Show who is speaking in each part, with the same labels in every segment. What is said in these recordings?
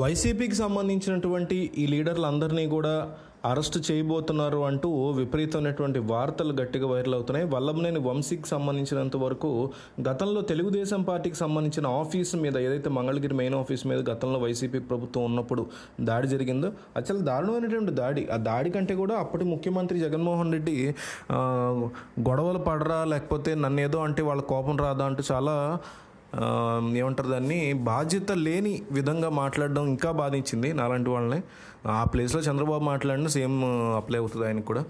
Speaker 1: వైసీపీకి సంబంధించినటువంటి ఈ లీడర్లందరినీ కూడా అరెస్ట్ చేయబోతున్నారు అంటూ విపరీతమైనటువంటి వార్తలు గట్టిగా వైరల్ అవుతున్నాయి. వల్లభనేని వంశీకి సంబంధించినంత వరకు గతంలో తెలుగుదేశం పార్టీకి సంబంధించిన ఆఫీసు మీద, ఏదైతే మంగళగిరి మెయిన్ ఆఫీస్ మీద గతంలో వైసీపీ ప్రభుత్వం ఉన్నప్పుడు దాడి జరిగిందో, అసలు దారుణమైనటువంటి దాడి. ఆ దాడి కంటే కూడా అప్పటి ముఖ్యమంత్రి జగన్మోహన్ రెడ్డి గొడవలు పడరా, లేకపోతే నన్ను ఏదో అంటే వాళ్ళ కోపం రాదా అంటూ చాలా ఏమంటారు దాన్ని, బాధ్యత లేని విధంగా మాట్లాడడం ఇంకా బాధించింది నాలాంటి వాళ్ళని. ఆ ప్లేస్లో చంద్రబాబు మాట్లాడిన సేమ్ అప్లై అవుతుంది ఆయనకు కూడా.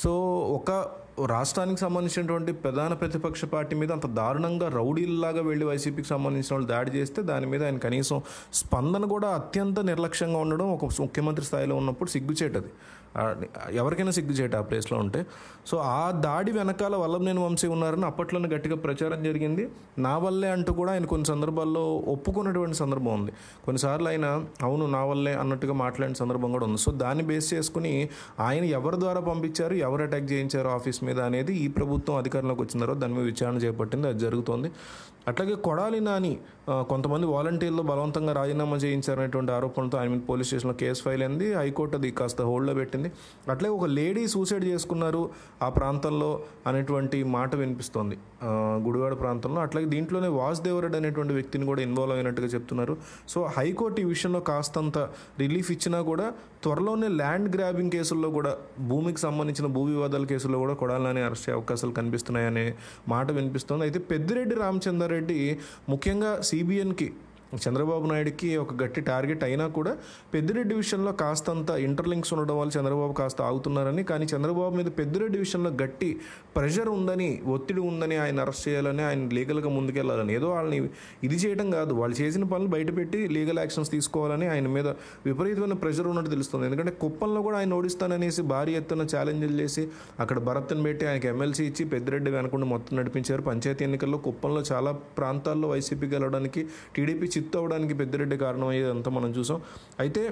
Speaker 1: సో ఒక రాష్ట్రానికి సంబంధించినటువంటి ప్రధాన ప్రతిపక్ష పార్టీ మీద అంత దారుణంగా రౌడీల్లాగా వెళ్ళి వైసీపీకి సంబంధించిన వాళ్ళు దాడి చేస్తే దాని మీద ఆయన కనీసం స్పందన కూడా అత్యంత నిర్లక్ష్యంగా ఉండడం ఒక ముఖ్యమంత్రి స్థాయిలో ఉన్నప్పుడు సిగ్గుచేటది. ఎవరికైనా సిగ్గుచేట ఆ ప్లేస్లో ఉంటే. సో ఆ దాడి వెనకాల వల్లభనేని వంశీ ఉన్నారని అప్పట్లోనే గట్టిగా ప్రచారం జరిగింది. నా వల్లే అంటూ కూడా ఆయన కొన్ని సందర్భాల్లో ఒప్పుకున్నటువంటి సందర్భం ఉంది. కొన్నిసార్లు ఆయన అవును నా వల్లే అన్నట్టుగా మాట్లాడిన సందర్భం కూడా ఉంది. సో దాన్ని బేస్ చేసుకుని ఆయన ఎవరి ద్వారా పంపించారు, ఎవరు అటాక్ చేయించారు ఆఫీస్ మీద అనేది ఈ ప్రభుత్వం అధికారంలోకి వచ్చిన తర్వాత దాని మీద విచారణ చేపట్టింది. అది జరుగుతోంది. అట్లాగే కొడాలి నాని కొంతమంది వాలంటీర్లు బలవంతంగా రాజీనామా చేయించారనేటువంటి ఆరోపణలతో ఆయన మీద పోలీస్ స్టేషన్లో కేసు ఫైల్ అయింది. హైకోర్టు అది కాస్త హోల్డ్లో పెట్టింది. అట్లాగే ఒక లేడీ సూసైడ్ చేసుకున్నారు ఆ ప్రాంతంలో అనేటువంటి మాట వినిపిస్తోంది, గుడివాడ ప్రాంతంలో. అట్లాగే దీంట్లోనే వాసుదేవరెడ్డి అనేటువంటి వ్యక్తిని కూడా ఇన్వాల్వ్ అయినట్టుగా చెప్తున్నారు. సో హైకోర్టు ఈ విషయంలో కాస్తంత రిలీఫ్ ఇచ్చినా కూడా త్వరలోనే ల్యాండ్ గ్రాబింగ్ కేసుల్లో కూడా, భూమికి సంబంధించిన భూ వివాదాల కేసుల్లో కూడా కొడాలి నాని అరెస్ట్ అయ్యే అవకాశాలు కనిపిస్తున్నాయనే మాట వినిపిస్తుంది. అయితే పెద్దిరెడ్డి రామచంద్రారెడ్డి ముఖ్యంగా సిబిఎన్కి, చంద్రబాబు నాయుడుకి ఒక గట్టి టార్గెట్ అయినా కూడా పెద్దిరెడ్డి విషయంలో కాస్తంత ఇంటర్లింక్స్ ఉండడం వల్ల చంద్రబాబు కాస్త ఆగుతున్నారని, కానీ చంద్రబాబు మీద పెద్దిరెడ్డి విషయంలో గట్టి ప్రెషర్ ఉందని, ఒత్తిడి ఉందని ఆయన అరెస్ట్ చేయాలని, ఆయన లీగల్గా ముందుకెళ్లాలని, ఏదో వాళ్ళని ఇది చేయడం కాదు, వాళ్ళు చేసిన పనులు బయటపెట్టి లీగల్ యాక్షన్స్ తీసుకోవాలని ఆయన మీద విపరీతమైన ప్రెషర్ ఉన్నట్టు తెలుస్తుంది. ఎందుకంటే కుప్పంలో కూడా ఆయన ఓడిస్తాననేసి భారీ ఎత్తున ఛాలెంజ్లు చేసి అక్కడ భరత్ని పెట్టి ఆయనకి ఎమ్మెల్సీ ఇచ్చి పెద్దిరెడ్డి వెనకుండా మొత్తం నడిపించారు. పంచాయతీ ఎన్నికల్లో కుప్పంలో చాలా ప్రాంతాల్లో వైసీపీ గెలవడానికి, టీడీపీ చిత్తు అవడానికి పెద్దిరెడ్డి కారణం అయ్యేదంతా మనం చూసాం. అయితే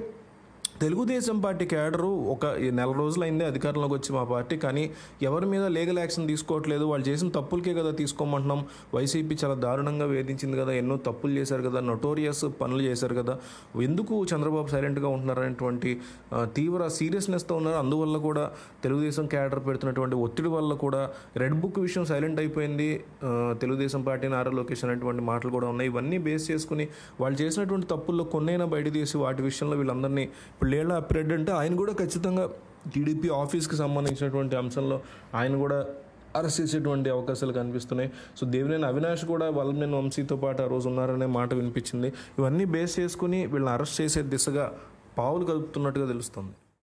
Speaker 1: తెలుగుదేశం పార్టీ క్యాడరు ఒక నెల రోజులైంది అధికారంలోకి వచ్చి మా పార్టీ, కానీ ఎవరి మీద లీగల్ యాక్షన్ తీసుకోవట్లేదు. వాళ్ళు చేసిన తప్పులకే కదా తీసుకోమంటున్నాం. వైసీపీ చాలా దారుణంగా వేధించింది కదా, ఎన్నో తప్పులు చేశారు కదా, నోటోరియస్ పనులు చేశారు కదా, ఎందుకు చంద్రబాబు సైలెంట్గా ఉంటున్నారనేటువంటి తీవ్ర సీరియస్నెస్తో ఉన్నారు. అందువల్ల కూడా తెలుగుదేశం క్యాడర్ పెడుతున్నటువంటి ఒత్తిడి వల్ల కూడా రెడ్ బుక్ విషయం సైలెంట్ అయిపోయింది. తెలుగుదేశం పార్టీ నారా లోకేష్ అనేటువంటి మాటలు కూడా ఉన్నాయి. ఇవన్నీ బేస్ చేసుకుని వాళ్ళు చేసినటువంటి తప్పుల్లో కొన్నైనా బయట తీసి వాటి విషయంలో వీళ్ళందరినీ లేళ్ళ అప్రెడ్ అంటే ఆయన కూడా ఖచ్చితంగా టీడీపీ ఆఫీస్కి సంబంధించినటువంటి అంశంలో ఆయన కూడా అరెస్ట్ చేసేటువంటి అవకాశాలు కనిపిస్తున్నాయి. సో దేవినేని అవినాష్ కూడా వల్లభనేని వంశీతో పాటు ఆ రోజు ఉన్నారనే మాట వినిపించింది. ఇవన్నీ బేస్ చేసుకుని వీళ్ళని అరెస్ట్ చేసే దిశగా పావులు కలుపుతున్నట్టుగా తెలుస్తుంది.